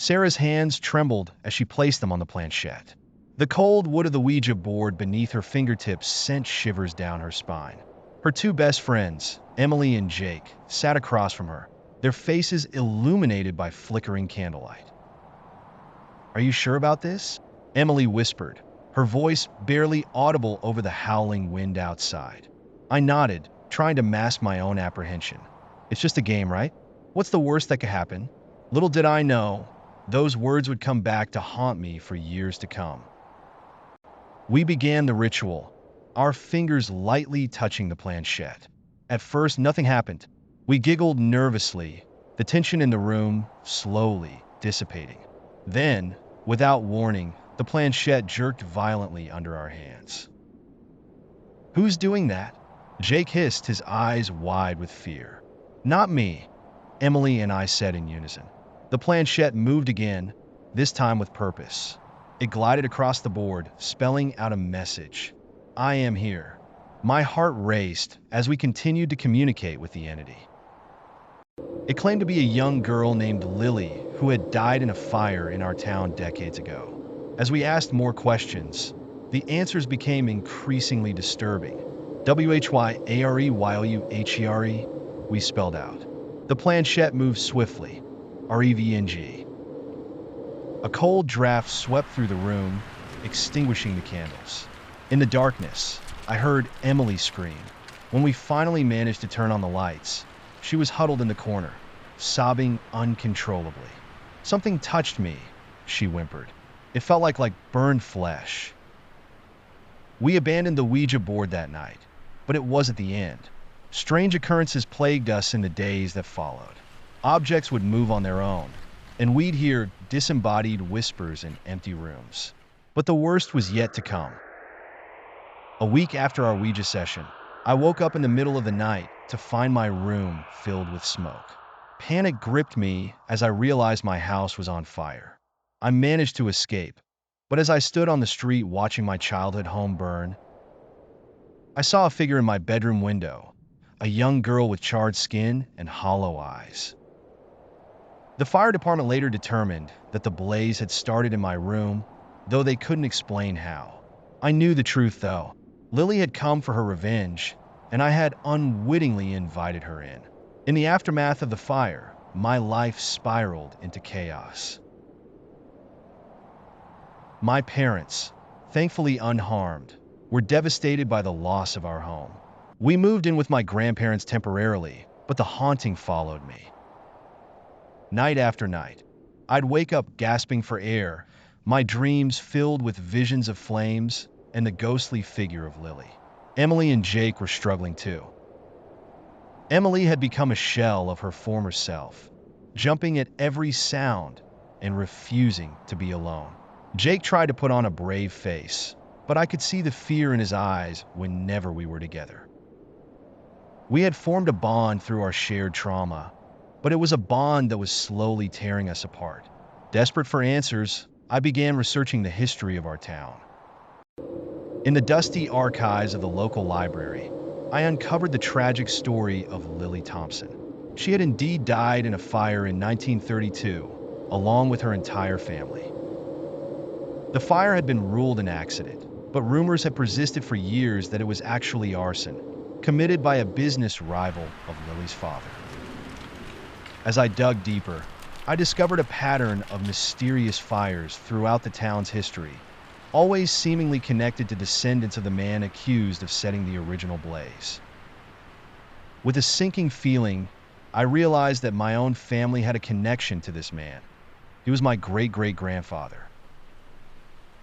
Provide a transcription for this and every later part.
Sarah's hands trembled as she placed them on the planchette. The cold wood of the Ouija board beneath her fingertips sent shivers down her spine. Her two best friends, Emily and Jake, sat across from her, their faces illuminated by flickering candlelight. "Are you sure about this?" Emily whispered, her voice barely audible over the howling wind outside. I nodded, trying to mask my own apprehension. "It's just a game, right? What's the worst that could happen?" Little did I know, those words would come back to haunt me for years to come. We began the ritual, our fingers lightly touching the planchette. At first, nothing happened. We giggled nervously, the tension in the room slowly dissipating. Then, without warning, the planchette jerked violently under our hands. "Who's doing that?" Jake hissed, his eyes wide with fear. "Not me," Emily and I said in unison. The planchette moved again, this time with purpose. It glided across the board, spelling out a message. "I am here." My heart raced as we continued to communicate with the entity. It claimed to be a young girl named Lily who had died in a fire in our town decades ago. As we asked more questions, the answers became increasingly disturbing. "WHYAREYOUHERE," we spelled out. The planchette moved swiftly. "REVNG." A cold draft swept through the room, extinguishing the candles. In the darkness, I heard Emily scream. When we finally managed to turn on the lights, she was huddled in the corner, sobbing uncontrollably. "Something touched me," she whimpered. "It felt like burned flesh." We abandoned the Ouija board that night, but it wasn't the end. Strange occurrences plagued us in the days that followed. Objects would move on their own, and we'd hear disembodied whispers in empty rooms. But the worst was yet to come. A week after our Ouija session, I woke up in the middle of the night to find my room filled with smoke. Panic gripped me as I realized my house was on fire. I managed to escape, but as I stood on the street watching my childhood home burn, I saw a figure in my bedroom window, a young girl with charred skin and hollow eyes. The fire department later determined that the blaze had started in my room, though they couldn't explain how. I knew the truth, though. Lily had come for her revenge, and I had unwittingly invited her in. In the aftermath of the fire, my life spiraled into chaos. My parents, thankfully unharmed, were devastated by the loss of our home. We moved in with my grandparents temporarily, but the haunting followed me. Night after night, I'd wake up gasping for air, my dreams filled with visions of flames and the ghostly figure of Lily. Emily and Jake were struggling too. Emily had become a shell of her former self, jumping at every sound and refusing to be alone. Jake tried to put on a brave face, but I could see the fear in his eyes whenever we were together. We had formed a bond through our shared trauma, but it was a bond that was slowly tearing us apart. Desperate for answers, I began researching the history of our town. In the dusty archives of the local library, I uncovered the tragic story of Lily Thompson. She had indeed died in a fire in 1932, along with her entire family. The fire had been ruled an accident, but rumors had persisted for years that it was actually arson, committed by a business rival of Lily's father. As I dug deeper, I discovered a pattern of mysterious fires throughout the town's history, always seemingly connected to descendants of the man accused of setting the original blaze. With a sinking feeling, I realized that my own family had a connection to this man. He was my great-great-grandfather.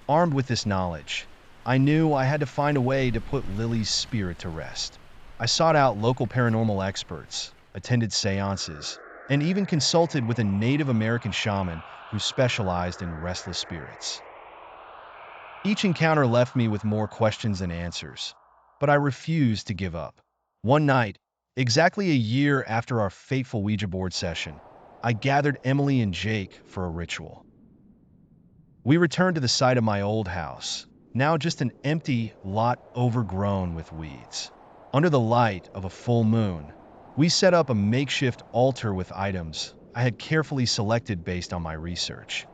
Armed with this knowledge, I knew I had to find a way to put Lily's spirit to rest. I sought out local paranormal experts, attended seances, and even consulted with a Native American shaman who specialized in restless spirits. Each encounter left me with more questions than answers, but I refused to give up. One night, exactly a year after our fateful Ouija board session, I gathered Emily and Jake for a ritual. We returned to the site of my old house, now just an empty lot overgrown with weeds. Under the light of a full moon, we set up a makeshift altar with items, I had carefully selected based on my research.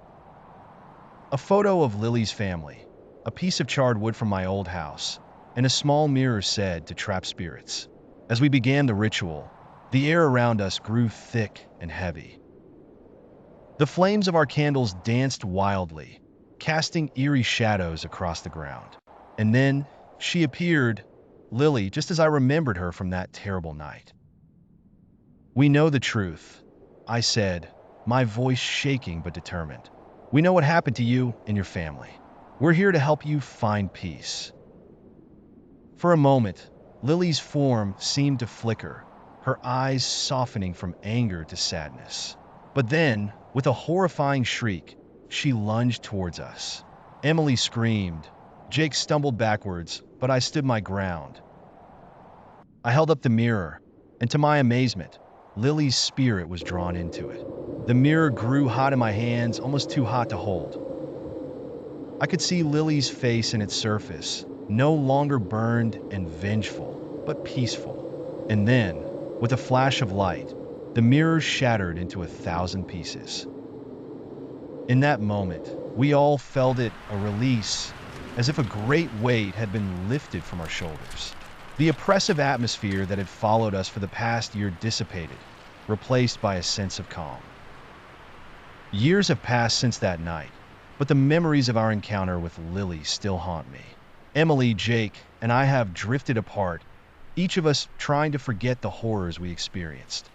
A photo of Lily's family, a piece of charred wood from my old house, and a small mirror said to trap spirits. As we began the ritual, the air around us grew thick and heavy. The flames of our candles danced wildly, casting eerie shadows across the ground. And then she appeared, Lily, just as I remembered her from that terrible night. "We know the truth," I said, my voice shaking but determined. "We know what happened to you and your family. We're here to help you find peace." For a moment, Lily's form seemed to flicker, her eyes softening from anger to sadness. But then, with a horrifying shriek, she lunged towards us. Emily screamed. Jake stumbled backwards, but I stood my ground. I held up the mirror, and to my amazement, Lily's spirit was drawn into it. The mirror grew hot in my hands, almost too hot to hold. I could see Lily's face in its surface, no longer burned and vengeful, but peaceful. And then, with a flash of light, the mirror shattered into 1,000 pieces. In that moment, we all felt it, a release, as if a great weight had been lifted from our shoulders. The oppressive atmosphere that had followed us for the past year dissipated, replaced by a sense of calm. Years have passed since that night, but the memories of our encounter with Lily still haunt me. Emily, Jake, and I have drifted apart, each of us trying to forget the horrors we experienced.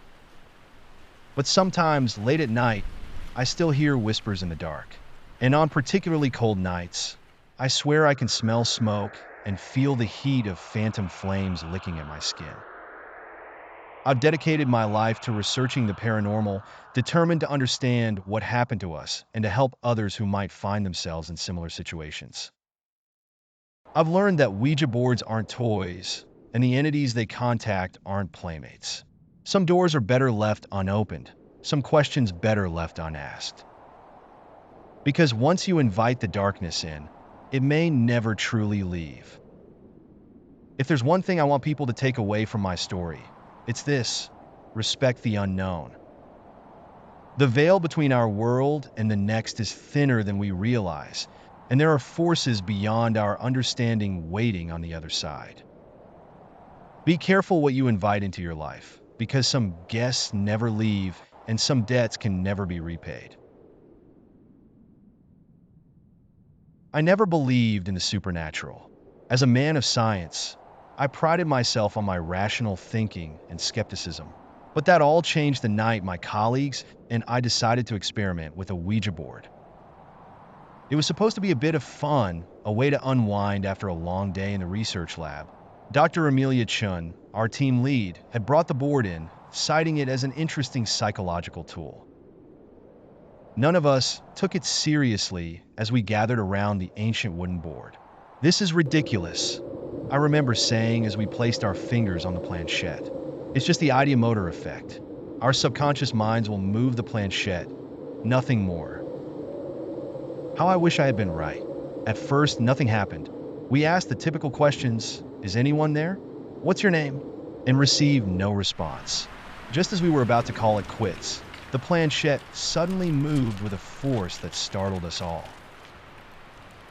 But sometimes, late at night, I still hear whispers in the dark. And on particularly cold nights, I swear I can smell smoke and feel the heat of phantom flames licking at my skin. I've dedicated my life to researching the paranormal, determined to understand what happened to us and to help others who might find themselves in similar situations. I've learned that Ouija boards aren't toys, and the entities they contact aren't playmates. Some doors are better left unopened, some questions better left unasked. Because once you invite the darkness in, it may never truly leave. If there's one thing I want people to take away from my story, it's this: respect the unknown. The veil between our world and the next is thinner than we realize, and there are forces beyond our understanding waiting on the other side. Be careful what you invite into your life, because some guests never leave and some debts can never be repaid. I never believed in the supernatural. As a man of science, I prided myself on my rational thinking and skepticism. But that all changed the night my colleagues and I decided to experiment with a Ouija board. It was supposed to be a bit of fun, a way to unwind after a long day in the research lab. Dr. Amelia Chun, our team lead, had brought the board in, citing it as an interesting psychological tool. None of us took it seriously as we gathered around the ancient wooden board. "This is ridiculous," I remember saying as we placed our fingers on the planchette. "It's just the ideomotor effect. Our subconscious minds will move the planchette, nothing more." How I wish I had been right. At first, nothing happened. We asked the typical questions: "Is anyone there? What's your name?" and received no response. Just as we were about to call it quits, the planchette suddenly moved with a force that startled us all.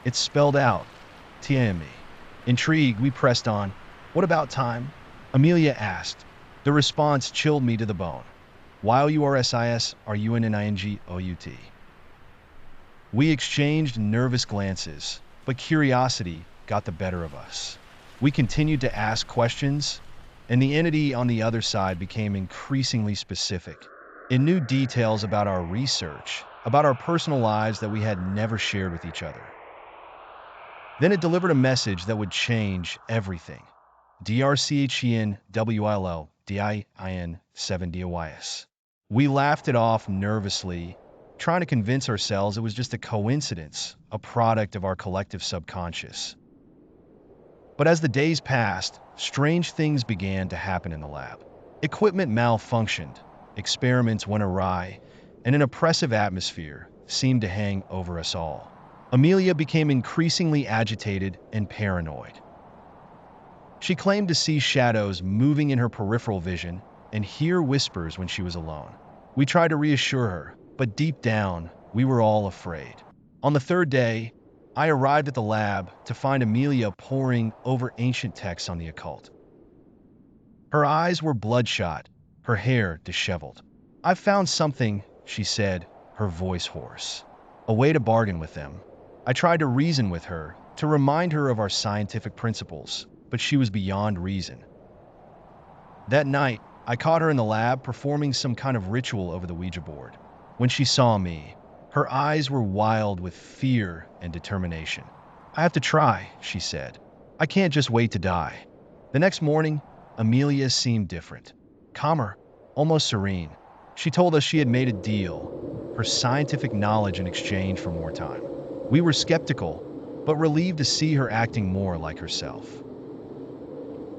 It spelled out, "TME." Intrigued, we pressed on. "What about time?" Amelia asked. The response chilled me to the bone. "YOURSIS-RUNNINGOUT." We exchanged nervous glances, but curiosity got the better of us. We continued to ask questions, and the entity on the other side became increasingly specific. It knew details about our research, about our personal lives that we had never shared with each other. Then it delivered a message that would change everything. DRCHENWILLDIN7DOYS. We laughed it off nervously, trying to convince ourselves it was just a coincidence, a product of our collective subconscious. But as the days passed, strange things began to happen in the lab. Equipment malfunctioned, experiments went awry, and an oppressive atmosphere seemed to hang over us all. Amelia became increasingly agitated and paranoid. She claimed to see shadows moving in her peripheral vision and hear whispers when she was alone. We tried to reassure her, but deep down, we were all afraid. On the third day, I arrived at the lab to find Amelia poring over ancient texts on the occult. Her eyes were bloodshot, her hair disheveled. "I've found something," she said, her voice hoarse. "A way to bargain with them." I tried to reason with her, to remind her of our scientific principles, but she was beyond reason. That night, I caught her in the lab performing some kind of ritual over the Ouija board. When she saw me, her eyes were wild with fear and determination. "I have to try," she said. "I can't just wait to die." The next morning, Amelia seemed different. Calmer, almost serene. She told us she had made a deal, her scientific knowledge in exchange for more time. We were skeptical, but relieved to see her acting more like herself.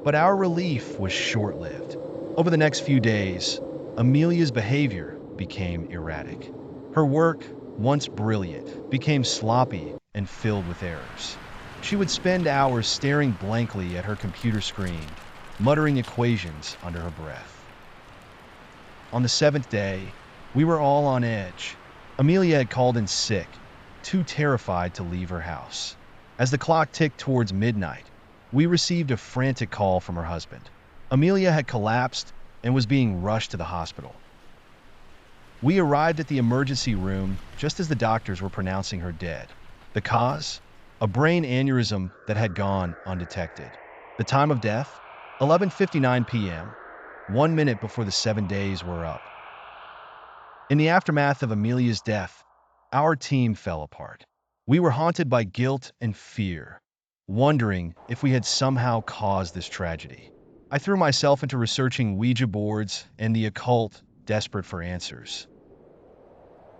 But our relief was short-lived. Over the next few days, Amelia's behavior became erratic. Her work, once brilliant, became sloppy and filled with errors. She would spend hours staring blankly at her computer screen, muttering equations under her breath. On the seventh day, we were all on edge. Amelia had called in sick, too terrified to leave her house. As the clock ticked towards midnight, we received a frantic call from her husband. Amelia had collapsed and was being rushed to the hospital. We arrived at the emergency room just as the doctors were pronouncing her dead. The cause? A brain aneurysm that had gone undetected. The time of death? 11:59 p.m., 1 minute before the 7 days were up. In the aftermath of Amelia's death, our team fell apart. We were haunted by guilt and fear, wondering if we had somehow caused this tragedy. I threw myself into researching Ouija boards and the occult, desperate for answers.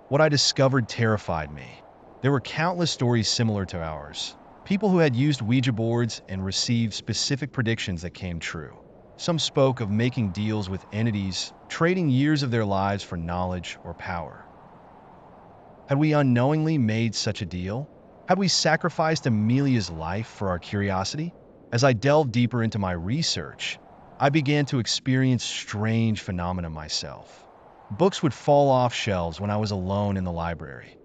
What I discovered terrified me. There were countless stories similar to ours. People who had used Ouija boards and received specific predictions that came true. Some spoke of making deals with entities, trading years of their lives for knowledge or power. Had we unknowingly made such a deal? Had we sacrificed Amelia's life for our curiosity? As I delved deeper into my research, I began to experience strange phenomena myself. Books would fall off shelves when I was alone in the library.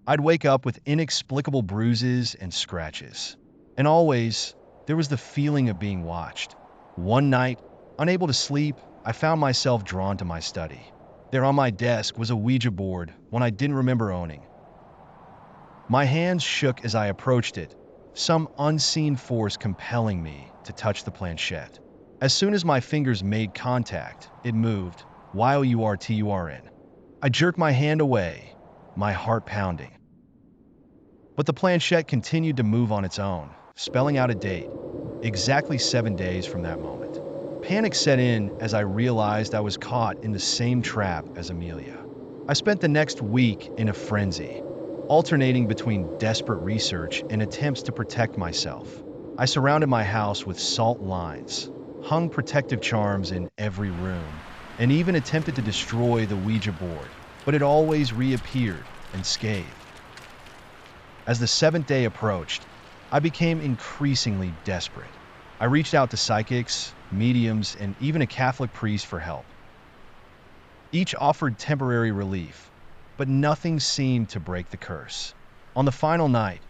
I'd wake up with inexplicable bruises and scratches. And always, there was the feeling of being watched. One night, unable to sleep, I found myself drawn to my study. There on my desk was a Ouija board, one I didn't remember owning. My hands shook as I approached it, some unseen force compelling me to touch the planchette. As soon as my fingers made contact, it moved, YOURTURN. I jerked my hand away, my heart pounding. But the planchette continued to move on its own, spelling out a date, exactly 7 days from that moment. Panic set in as I realized I was caught in the same trap as Amelia. I spent the next week in a frenzy, alternating between desperate research and attempts to protect myself. I surrounded my house with salt lines, hung protective charms in every room, and even attempted to destroy the Ouija board, but it always reappeared unscathed. As the 7th day approached, I became increasingly desperate. I reached out to psychics, mediums, and even a Catholic priest for help. Each offered temporary relief, but nothing seemed to break the curse. On the final night,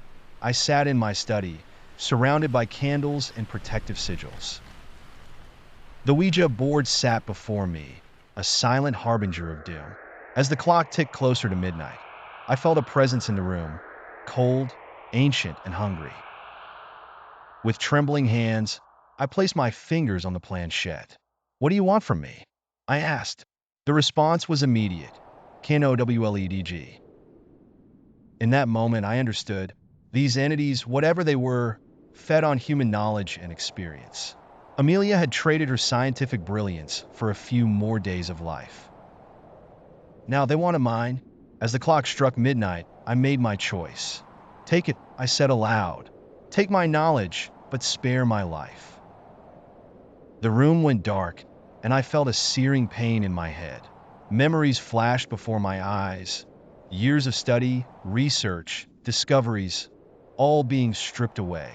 I sat in my study, surrounded by candles and protective sigils. The Ouija board sat before me, a silent harbinger of doom. As the clock ticked closer to midnight, I felt a presence in the room, cold, ancient, and hungry. With trembling hands, I placed my fingers on the planchette. "What do you want from me?" I asked. The response was immediate. KNOWLEDG. In that moment, I understood. These entities, whatever they were, fed on human knowledge and experience. Amelia had traded her scientific brilliance for a few more days of life. Now they wanted mine. As the clock struck midnight, I made my choice. "Take it," I said aloud. "Take my knowledge, but spare my life." The room went dark, and I felt a searing pain in my head. Memories flashed before my eyes. Years of study, research, discoveries, all being stripped away.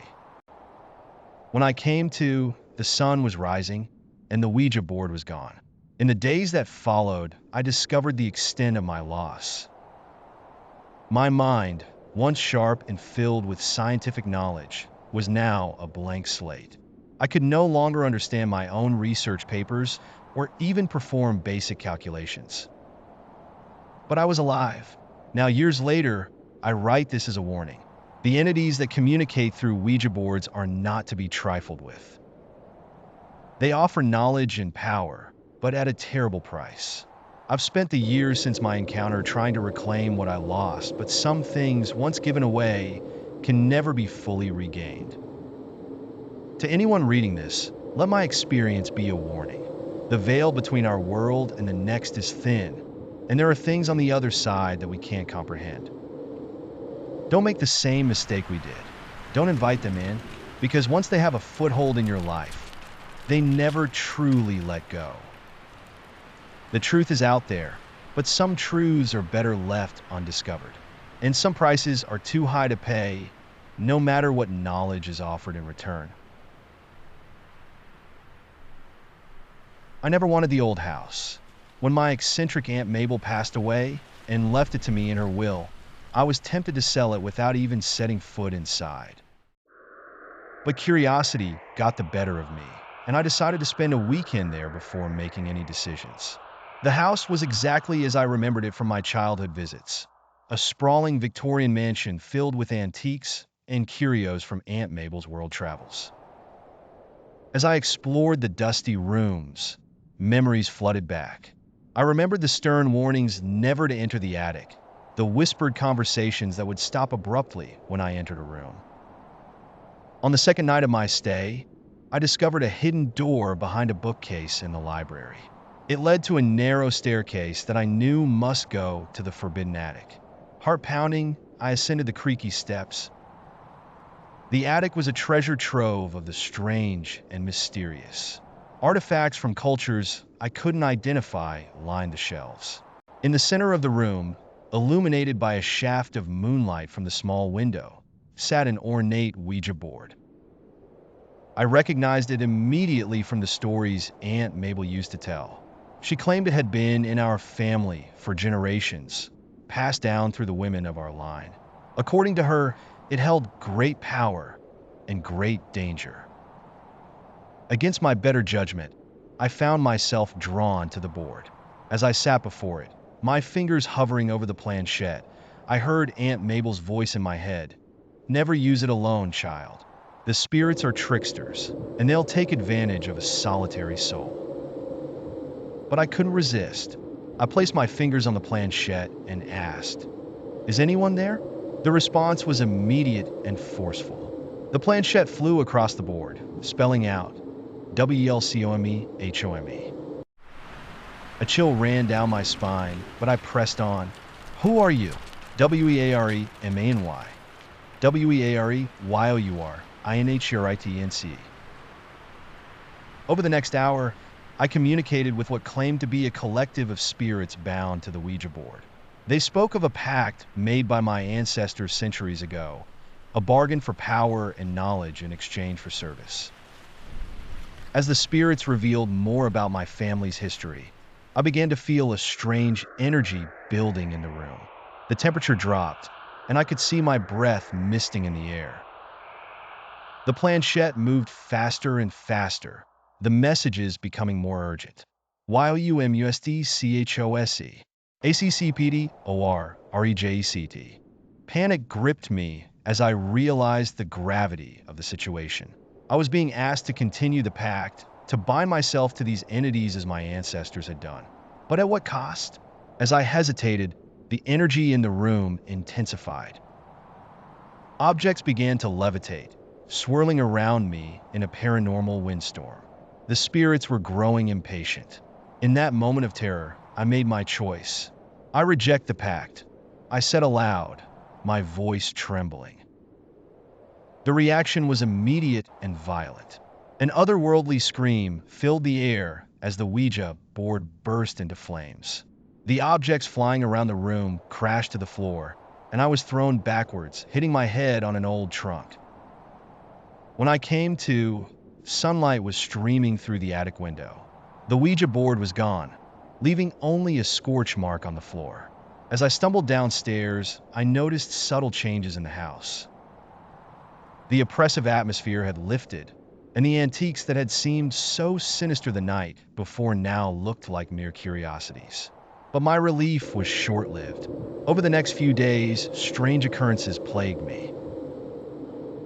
When I came to, the sun was rising, and the Ouija board was gone. In the days that followed, I discovered the extent of my loss. My mind, once sharp and filled with scientific knowledge, was now a blank slate. I could no longer understand my own research papers or even perform basic calculations. But I was alive. Now, years later, I write this as a warning. The entities that communicate through Ouija boards are not to be trifled with. They offer knowledge and power, but at a terrible price. I've spent the years since my encounter trying to reclaim what I lost, but some things, once given away, can never be fully regained. To anyone reading this, let my experience be a warning. The veil between our world and the next is thin, and there are things on the other side that we can't comprehend. Don't make the same mistake we did. Don't invite them in, because once they have a foothold in your life, they never truly let go. The truth is out there, but some truths are better left undiscovered, and some prices are too high to pay, no matter what knowledge is offered in return. I never wanted the old house. When my eccentric Aunt Mabel passed away and left it to me in her will, I was tempted to sell it without even setting foot inside. But curiosity got the better of me, and I decided to spend a weekend there before making any decisions. The house was exactly as I remembered it from my childhood visits, a sprawling Victorian mansion filled with antiques and curios from Aunt Mabel's world travels. As I explored the dusty rooms, memories flooded back. I remembered the stern warnings never to enter the attic, the whispered conversations that would stop abruptly when I entered a room. On the second night of my stay, I discovered a hidden door behind a bookcase in the library. It led to a narrow staircase that I knew must go to the forbidden attic. Heart pounding, I ascended the creaky steps. The attic was a treasure trove of the strange and mysterious. Artifacts from cultures I couldn't identify lined the shelves. In the center of the room, illuminated by a shaft of moonlight from the small window, sat an ornate Ouija board. I recognized it immediately from the stories Aunt Mabel used to tell. She claimed it had been in our family for generations, passed down through the women of our line. According to her, it held great power and great danger. Against my better judgment, I found myself drawn to the board. As I sat before it, my fingers hovering over the planchette, I heard Aunt Mabel's voice in my head. Never use it alone, child. The spirits are tricksters, and they'll take advantage of a solitary soul. But I couldn't resist. I placed my fingers on the planchette and asked, "Is anyone there?" The response was immediate and forceful. The planchette flew across the board, spelling out, WELCOMEHOME. A chill ran down my spine, but I pressed on. "Who are you?" WEAREMANY. WEAREYOURINHRITNC. Over the next hour, I communicated with what claimed to be a collective of spirits bound to the Ouija board. They spoke of a pact made by my ancestors centuries ago, a bargain for power and knowledge in exchange for service. As the spirits revealed more about my family's history, I began to feel a strange energy building in the room. The temperature dropped, and I could see my breath misting in the air. The planchette moved faster and faster, the messages becoming more urgent. YOUMUSDCHOSE. ACCPDORREJECT. Panic gripped me as I realized the gravity of the situation. I was being asked to continue the pact, to bind myself to these entities as my ancestors had done. But at what cost? As I hesitated, the energy in the room intensified. Objects began to levitate, swirling around me in a paranormal windstorm. The spirits were growing impatient. In that moment of terror, I made my choice. I reject the pact, I said aloud, my voice trembling. The reaction was immediate and violent. An otherworldly scream filled the air as the Ouija board burst into flames. The objects flying around the room crashed to the floor, and I was thrown backwards, hitting my head on an old trunk. When I came to, sunlight was streaming through the attic window. The Ouija board was gone, leaving only a scorch mark on the floor. As I stumbled downstairs, I noticed subtle changes in the house. The oppressive atmosphere had lifted, and the antiques that had seemed so sinister the night before now looked like mere curiosities. But my relief was short-lived. Over the next few days, strange occurrences plagued me.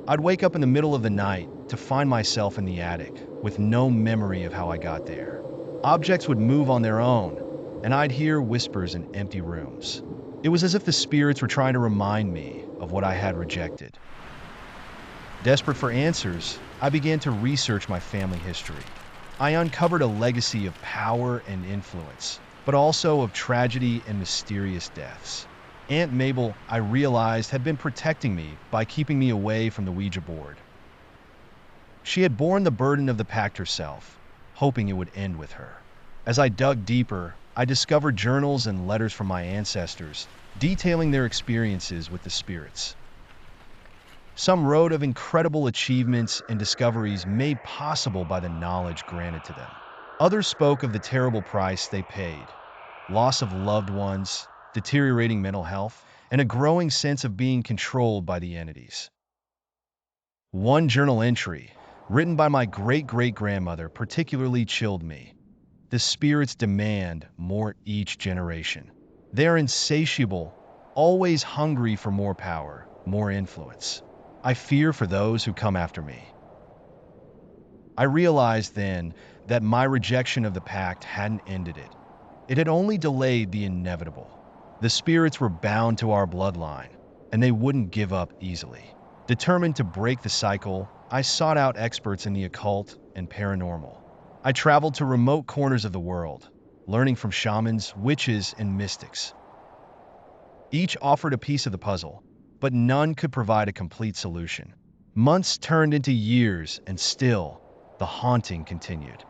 I'd wake up in the middle of the night to find myself in the attic, with no memory of how I got there. Objects would move on their own, and I'd hear whispers in empty rooms. It was as if the spirits were trying to remind me of what I had rejected. Desperate for answers, I began to research my family history. I uncovered a legacy of power and influence, but also of tragedy and mysterious deaths. Aunt Mabel, I realized, had been protecting me by keeping me away from the Ouija board. She had borne the burden of the pact herself, hoping it would end with her. As I dug deeper, I discovered journals and letters from my ancestors, detailing their experiences with the spirits. Some wrote of incredible achievements and discoveries made possible by the knowledge granted to them. Others spoke of the terrible price they paid: loss of loved ones, deteriorating mental health, and a growing sense of being controlled by the entities. One journal entry, written by my great-great-grandmother, particularly chilled me. The spirits demand more each generation. They are insatiable, always hungry for more power, more influence. I fear for those who come after me. I realized then that my rejection of the pact hadn't ended it. It had only delayed the inevitable. The spirits were bound to our bloodline, and they wouldn't give up easily. Determined to break the cycle, I sought out experts in the occult and paranormal. I traveled to remote corners of the world, learning from shamans, witches, and mystics. Each offered a piece of the puzzle, but none could provide a complete solution. Months turned into years, and still, the haunting continued.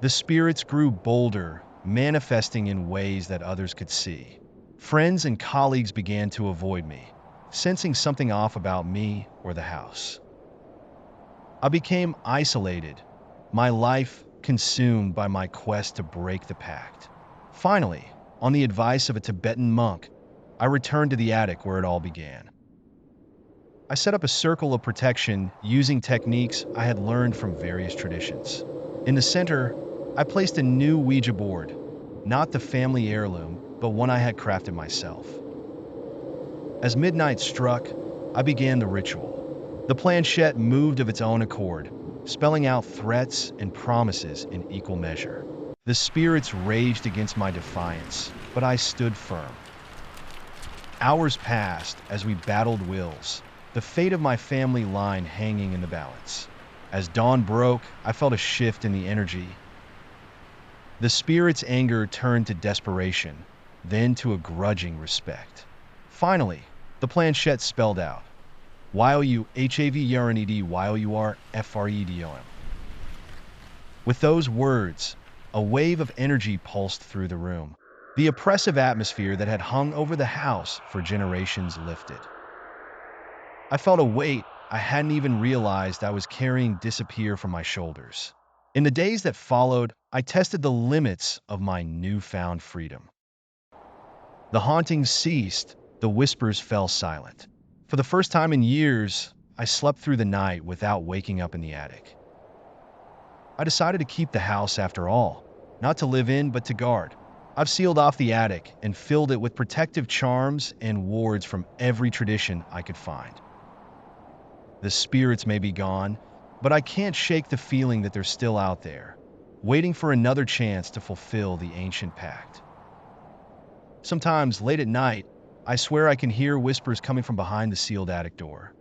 The spirits grew bolder, manifesting in ways that others could see. Friends and colleagues began to avoid me, sensing something off about me or the house. I became isolated, my life consumed by my quest to break the pact. Finally, on the advice of a Tibetan monk, I returned to the attic where it all began. I set up a circle of protection using techniques I had learned from various traditions. In the center, I placed a new Ouija board, not the family heirloom, but one I had crafted myself. As midnight struck, I began the ritual. The planchette moved of its own accord, spelling out threats and promises in equal measure. The spirits raged against my defiance, but I stood firm. Hours passed as we battled wills, the fate of my family line hanging in the balance. As dawn broke, I felt a shift in the energy. The spirit's anger turned to desperation, then to a grudging respect. Finally, the planchette spelled out, while you HAVYRNED while you are FREDOM. With those words, a wave of energy pulsed through the room. The oppressive atmosphere that had hung over the house for generations lifted. I felt a weight I hadn't even realized I was carrying disappear from my shoulders. In the days that followed, I tested the limits of my newfound freedom. The hauntings ceased, the whispers fell silent. For the first time in years, I slept through the night without waking up in the attic. I decided to keep the house after all, not to live in, but to guard. I've sealed off the attic and filled it with protective charms and wards from every tradition I could find. The spirits may be gone, but I can't shake the feeling that they're still out there, waiting for another chance to fulfill the ancient pact. Sometimes, late at night, I swear I can hear whispers coming from behind the sealed attic door.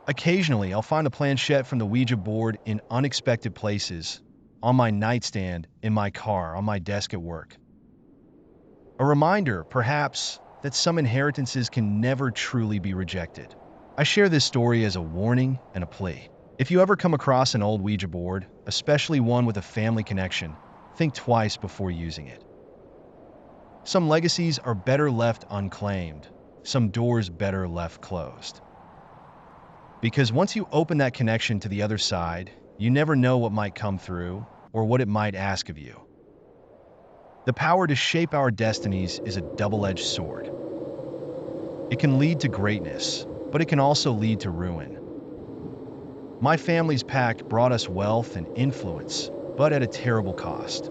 Occasionally, I'll find a planchette from the Ouija board in unexpected places, on my nightstand, in my car, on my desk at work. A reminder, perhaps, that some inheritances can never truly be rejected. I share this story as a warning and a plea. If you ever come across an old Ouija board, especially one with a family connection, think twice before using it. Some legacies are better left unclaimed, some doors better left closed. Because once you open that connection to the other side, you never know what might come through or what it might ask of you. The power to shape our destinies is a double-edged sword. It can lead to greatness, but it can also lead to ruin. My family's pact brought us wealth and influence, but at a terrible cost.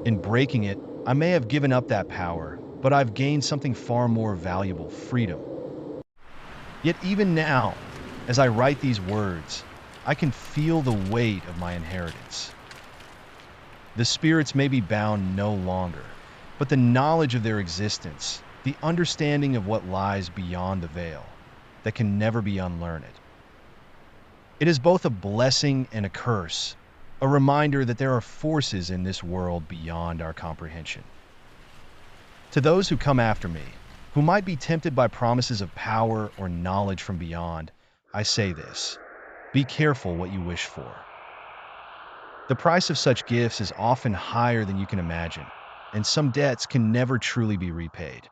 In breaking it, I may have given up that power, but I've gained something far more valuable: freedom. Yet even now, as I write these words, I can feel the weight of my inheritance. The spirits may be bound no longer, but the knowledge of their existence, the understanding of what lies beyond the veil, that can never be unlearned. It is both a blessing and a curse, a reminder that there are forces in this world beyond our comprehension. To those who come after me, who might be tempted by promises of power or knowledge from beyond, I say this: be careful what you wish for. The price of such gifts is often higher than you can imagine, and some debts can never truly be repaid.